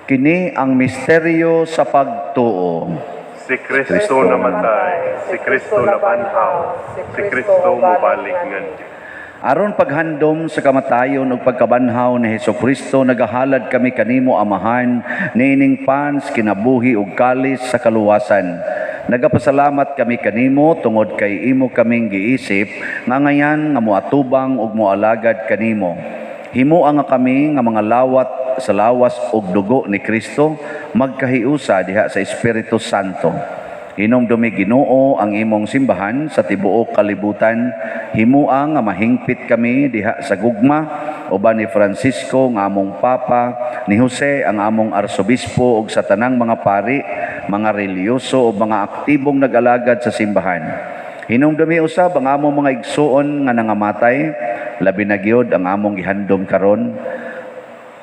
Kini ang misteryo sa pagtuo. Si Kristo namatay, si Kristo nabanhaw, si Kristo mobalik ngadto. Aron paghandom sa kamatayon ug pagkabanhaw ni Hesukristo, nagahalad kami kanimo Amahan niining pans kinabuhi ug kalis sa kaluwasan. Nagapasalamat kami kanimo tungod kay imo kaming giisip nga ngayan nga moatubang ug moalagad kanimo. Himuan nga kami nga mga lawat sa lawas ug dugo ni Kristo magkahiusa diha sa Espiritu Santo. Hinumdumi Ginoo ang imong simbahan sa tibuok kalibutan. Himuang nga mahingpit kami diha sa gugma uban ni Francisco nga among Papa, ni Jose ang among Arsobispo ug sa tanang mga pari, mga reliyoso o mga aktibong nag-alagad sa simbahan. Hinumdumi usab ang among mga igsuon nga nangamatay, labi na gyud ang among gihandom karon.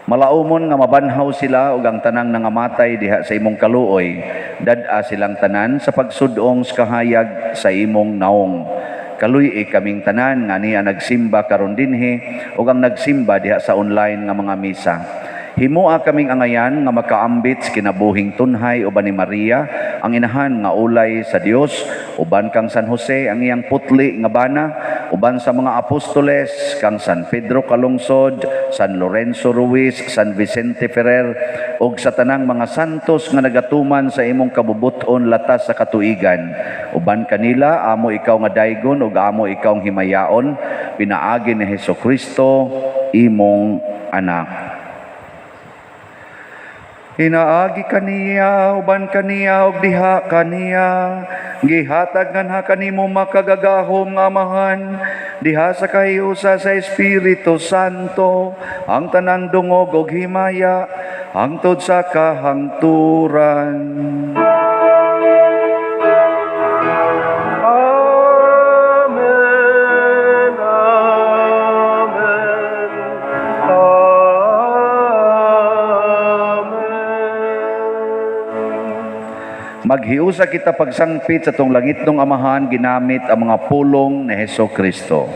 Malaumon nga mabanhaw sila ug ang tanang nangamatay diha sa imong kaluoy, dad-a silang tanan sa pagsudong sa kahayag sa imong naong. Kaluy kaming tanan nga niya nagsimba karon dinhi ug ang nagsimba diha sa online nga mga misa. Himoa kaming angayan nga makaambit sa kinabuhing tunhay uban ni Maria, ang inahan nga ulay sa Dios, uban kang San Jose ang iyang putli nga bana, uban sa mga apostoles kang San Pedro Calungsod, San Lorenzo Ruiz, San Vicente Ferrer ug sa tanang mga santos nga nagatuman sa imong kabubuton latas sa katuigan. Uban kanila amo ikaw nga daygon ug amo ikaw ang himayaon, pinaagi ni Hesukristo imong anak. Hinaagi kaniya, uban kaniya, ug diha kaniya. Gihatag nganha kanimo makagagahom nga amahan, diha sa kahiusa sa Espiritu Santo, ang tanang dungog ug himaya, hangtod sa kahangturan. Maghiusa kita pagsangpit sa tong langitnong amahan ginamit ang mga pulong ni Hesukristo.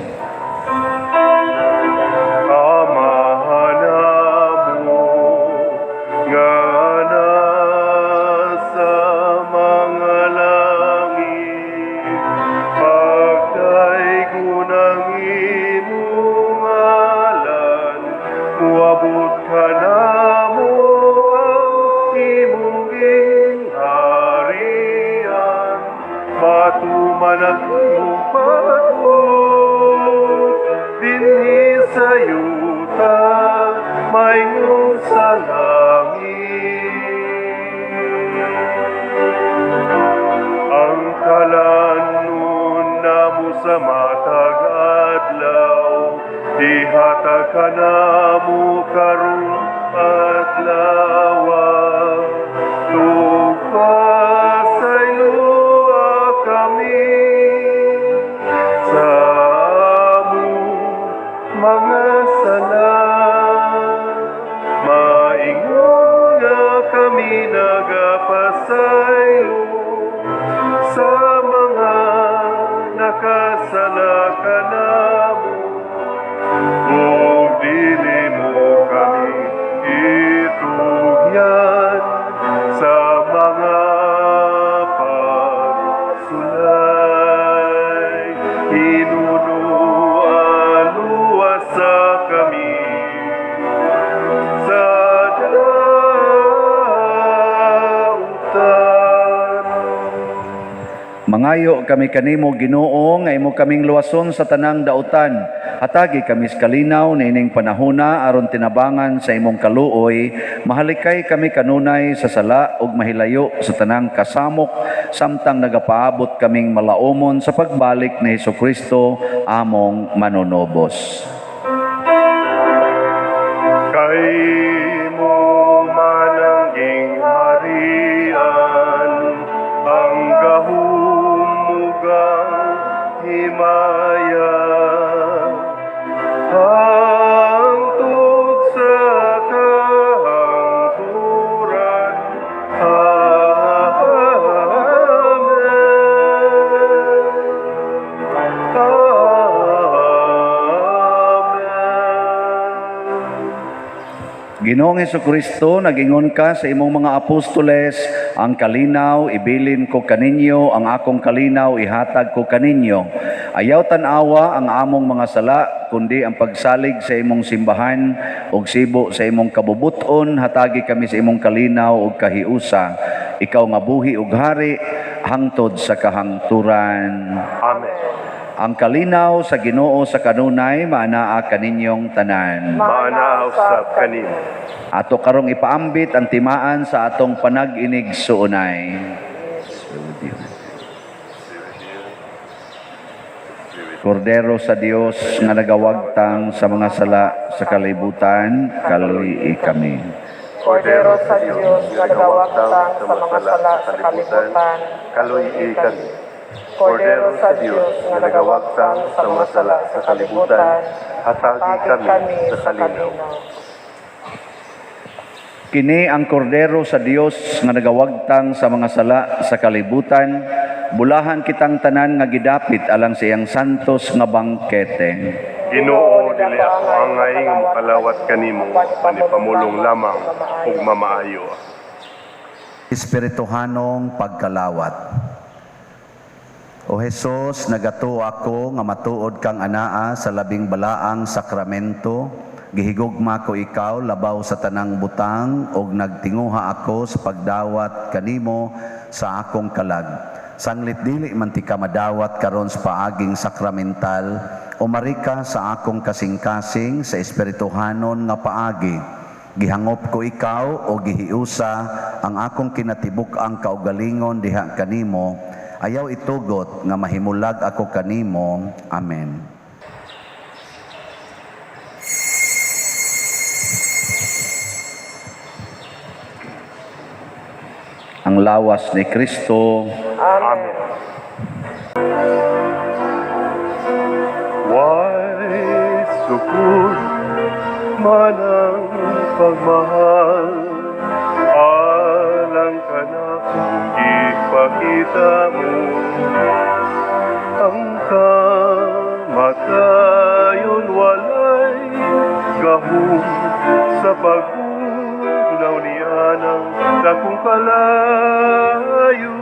Amahan mo nga nasa mga langit, pagdaygon ang imong ngalan, muabot ka namo ang imong gingharian, matuman ang imong pagod, dinhi sa yuta, mayngon sa langit. Ang kalanon namo sa matag adlaw, dihatag ka namo karon adlaw. Tugpasayloa kami sa among mga sala, maingon nga kami nagapasaylo sa mga nakasala kanamo, ug dili mo kami itugyan sa mga pagsulay. Inunualuwasa kami sa dautan. Mangayo kami kanimo Ginoo nga imo kaming luwason sa tanang dautan. Hatagi kami sa kalinaw nining panahona aron tinabangan sa imong kaluoy. Mahalikay kami kanunay sa sala ug mahilayo sa tanang kasamok samtang nagapaabot kaming malaumon sa pagbalik ni Hesukristo among manunobos. Kay mo man ang gingharian, ang gahumugang himaya, hangtod sa kahangturan. Ginoong Hesukristo, nagingon ka sa imong mga apostoles, ang kalinaw ibilin ko kaninyo, ang akong kalinaw ihatag ko kaninyo. Ayaw tanawa ang among mga sala, kundi ang pagsalig sa imong simbahan ug sibo sa imong kabubuton, hatagi kami sa imong kalinaw ug kahiusa. Ikaw nga buhi ug hari hangtod sa kahangturan. Amen. Ang kalinaw sa Ginoo sa kanunay maanaa kaninyong tanan. Maanaw sa kanino. Ato karong ipaambit ang timaan sa atong panag-inig suunay. Kordero sa Dios nga nagawagtang sa mga sala sa kalibutan, kaluy kami. Kordero sa Diyos, nga nagawagtang sa mga sala sa kalibutan, kaluy kami. Kordero sa Diyos, nga nagawagtang sa mga sala sa kalibutan, hatagi kami sa kalinaw. Kini ang kordero sa Dios nga nagawagtang sa mga sala sa kalibutan, bulahan kitang tanan nga gidapit alang sa iyang santos nga bangkete. Ginoo, dili ako angay nga mokalawat kanimo, panipamulong lamang ug mamaayo. Espirituhanong pagkalawat. O Jesus, nagato ako nga matuod kang anaa sa labing balaang sakramento. Gihigugma ko ikaw labaw sa tanang butang ug nagtinguha ako sa pagdawat kanimo sa akong kalag. Sanglit dili man ti ka madawat karon sa paaging sakramental, umarika sa akong kasing-kasing sa espirituhanon nga paagi. Gihangop ko ikaw o gihiusa ang akong kinatibuk-ang kaugalingon diha kanimo. Ayaw itugot nga mahimulag ako kanimo. Amen. Ang lawas ni Kristo. Amen. Wais sukul manang pagmahal, alang ka na kung ipakita mo ang kamatayon walay gahom sa pagbunaw niya ng dakong kalayo.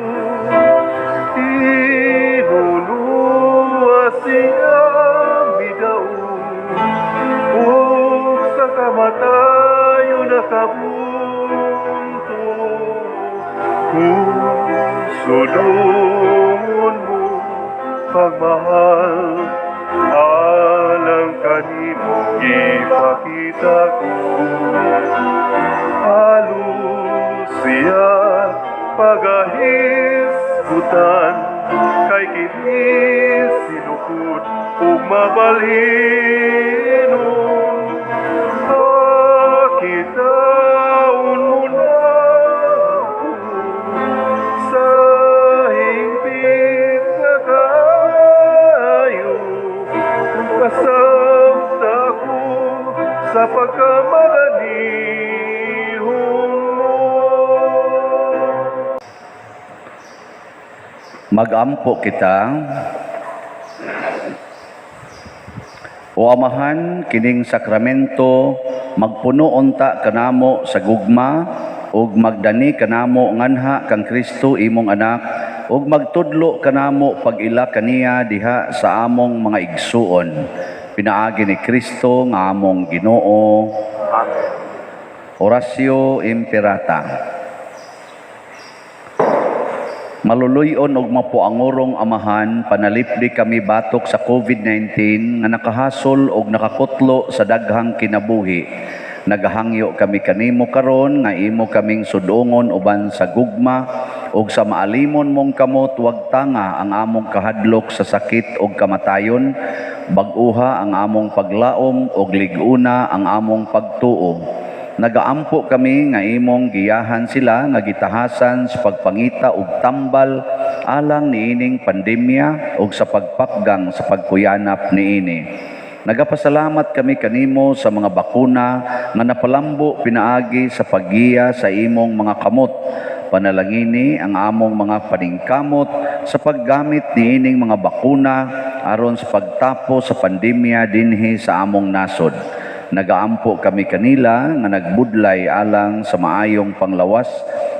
Inunua siya midaog ug sa kamatayo nakabunto. Kung sudungon mo pagmahal, alang kanimo ipakita ko. Halos siya pagahisgutan, kay kini sinukod ug mabalhinon. Akitaon mo na ako sa hingpit nga kayo, kung kasabta ko sa pagkamalahihon mo. Magampo kita. O Amahan, kining sakramento magpuno unta kanamo sa gugma ug magdani kanamo nganha kang Kristo imong anak ug magtudlo kanamo pag-ila kaniya diha sa among mga igsuon. Pinaagi ni Kristo nga among Ginoo. Orasio Imperata. Maluluyon og mapuangorong Amahan, panalipdi kami batok sa COVID-19 nga nakahasol og nakakutlo sa daghang kinabuhi. Nagahangyo kami kanimo karon nga imo kaming sudungon uban sa gugma ug sa maalimon mong kamot wag tanga ang among kahadlok sa sakit ug kamatayon, bag-uha ang among paglaom ug lig-una ang among pagtuo. Nagaampo kami nga imong giyahan sila nga gitahasan sa pagpangita ug tambal alang niining pandemya ug sa pagpakgang sa pagkuyanap niini. Nagapasalamat kami kanimo sa mga bakuna nga napalambo pinaagi sa paggiya sa imong mga kamot. Panalangini ang among mga paningkamot sa paggamit niining mga bakuna aron sa pagtapo sa pandemya dinhi sa among nasod. Nagaampo kami kanila nga nagbudlay alang sa maayong panglawas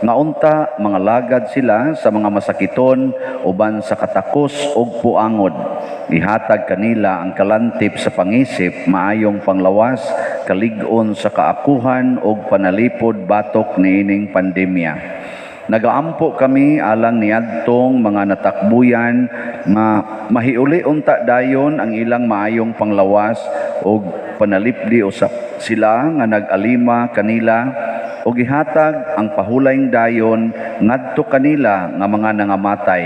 nga unta mga lagad sila sa mga masakiton uban sa katakos ug puangod. Ihatag kanila ang kalantip sa pangisip, maayong panglawas, kalig-on sa kaakuhan ug panalipod batok niining pandemya. Nagaampo kami alang niadtong mga natakbuyan nga mahiuli unta dayon ang ilang maayong panglawas ug panalipdi usap sila nga nag-alima kanila ug ihatag ang pahulayng dayon ngadto kanila nga mga nangamatay.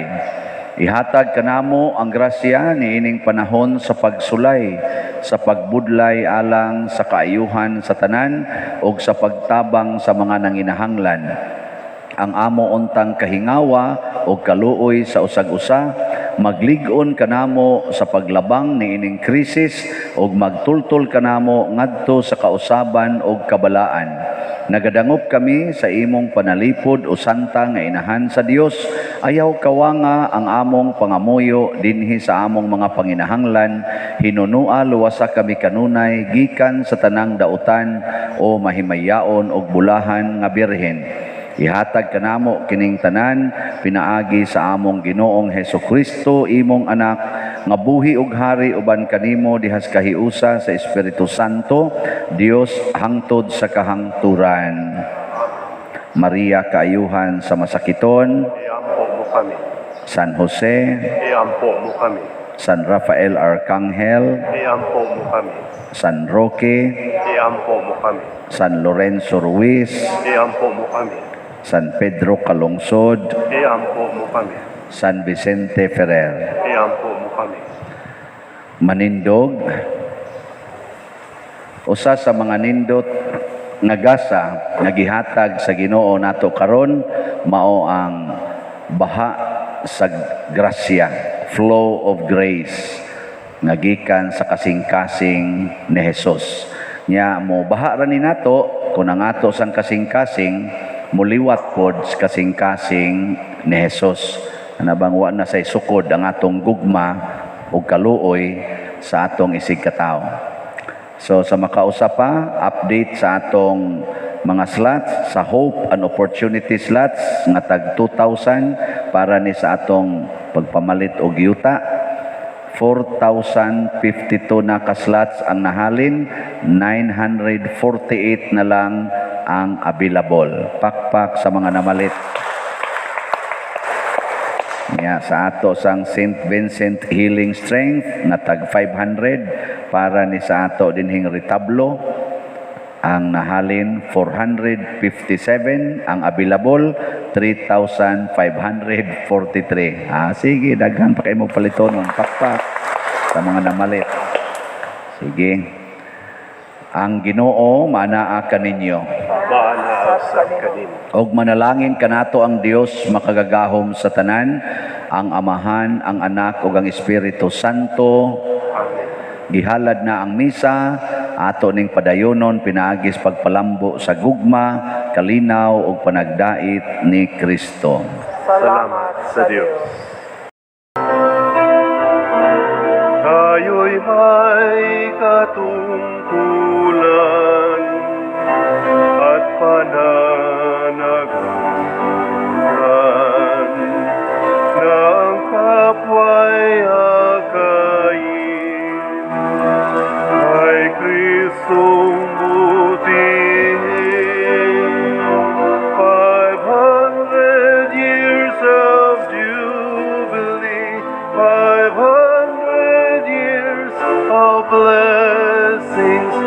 Ihatag kanamo ang grasya niining panahon sa pagsulay sa pagbudlay alang sa kaayuhan sa tanan ug sa pagtabang sa mga nanginahanglan. Ang amo untang kahingawa o kaluoy sa usag-usa, maglig-on kanamo sa paglabang niining krisis ug magtultol kanamo ngadto sa kausaban ug kabalaan. Nagadangop kami sa imong panalipod o santa nga inahan sa Dios. Ayaw kawanga ang among pangamuyo dinhi sa among mga panginahanglan. Hinunua luwasa kami kanunay gikan sa tanang dautan o mahimayaon og bulahan nga birhen. Ihatag kanamo kining tanan pinaagi sa among Ginoong Hesukristo imong anak nga buhi ug hari uban kanimo dihas kahiusa sa Espiritu Santo, Dios hangtod sa kahangturan. Maria kaayuhan sa masakiton, Iampo mo kami. San Jose, Iampo mo kami. San Rafael Arcangel, Iampo mo kami. San Roque, Iampo mo kami. San Lorenzo Ruiz, Iampo mo kami. San Pedro Calungsod, Iampo mo kami. San Vicente Ferrer. Iampo mo kami. Manindog, usa sa mga nindot nga gasa nga gihatag sa Ginoo nato karon mao ang baha sa grasya, flow of grace nga gikan sa kasing-kasing ni Hesus. Nya mo baha ra ni nato kun ang ato sang kasing-kasing muliwat pod sa kasing-kasing ni Hesus. Anabang wa na say sukod ang atong gugma o kaluoy sa atong isig katao. So sa makausap pa, update sa atong mga slots sa Hope and Opportunity slots nga tag 2,000 para ni sa atong pagpamalit og yuta. 4,052 na ka slots ang nahalin, 948 na lang ang available. Pakpak sa mga namalit. Sa ato sang St. Vincent Healing Strength na tag 500 para ni sa ato dinhing retablo ang nahalin 457, ang available 3,543. Sige, daghan pa kayo mo palitonon, pakpak sa mga namalit. Sige. Ang Ginoo manaa kaninyo. Maana sa kanin. Og manalangin kanato ang Dios makagagahom sa tanan, ang Amahan, ang Anak ug ang Espiritu Santo. Amen. Gihalad na ang misa, ato ning padayonon pinaagis pagpalambo sa gugma, kalinaw ug panagdait ni Kristo. Salamat sa Diyos. Kayo'y may katungkulan at pananagutan na ang kapwa'y akayin ay Kristong butihin. 500 years of Jubilee, 500 years of blessings